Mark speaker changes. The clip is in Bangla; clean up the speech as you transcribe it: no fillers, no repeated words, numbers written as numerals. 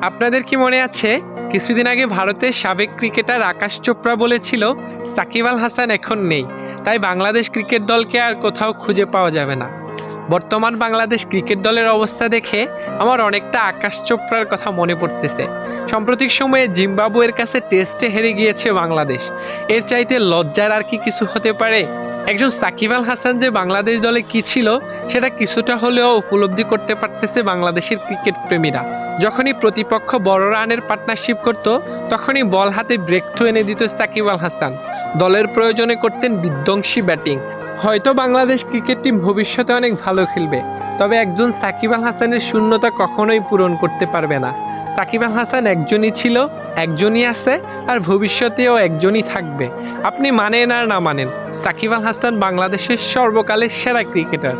Speaker 1: আপনাদের কি মনে আছে কিছুদিন আগে ভারতের সাবেক ক্রিকেটার আকাশ চোপড়া বলেছিল সাকিব আল হাসান এখন নেই, তাই বাংলাদেশ ক্রিকেট দলকে আর কোথাও খুঁজে পাওয়া যাবে না। বর্তমান বাংলাদেশ ক্রিকেট দলের অবস্থা দেখে আমার অনেকটা আকাশ চোপড়ার কথা মনে পড়তেছে। সাম্প্রতিক সময়ে জিম্বাবুয়ের কাছে টেস্টে হেরে গিয়েছে বাংলাদেশ। এর চাইতে লজ্জার আর কি কিছু হতে পারে? একজন সাকিব আল হাসান যে বাংলাদেশ দলে কি ছিল সেটা কিছুটা হলেও উপলব্ধি করতে পারতেছে বাংলাদেশের ক্রিকেট প্রেমীরা। যখনই প্রতিপক্ষ বড় রানের পার্টনারশিপ করত তখনই বল হাতে ব্রেক থ্রু এনে দিত সাকিব আল হাসান। দলের প্রয়োজনে করতেন বিধ্বংসী ব্যাটিং। হয়তো বাংলাদেশ ক্রিকেট টিম ভবিষ্যতে অনেক ভালো খেলবে, তবে একজন সাকিব আল হাসানের শূন্যতা কখনোই পূরণ করতে পারবে না। সাকিব আল হাসান একজনই ছিল, একজনই আছে, আর ভবিষ্যতেও একজনই থাকবে। আপনি মানেন আর না মানেন, সাকিব আল হাসান বাংলাদেশের সর্বকালের সেরা ক্রিকেটার।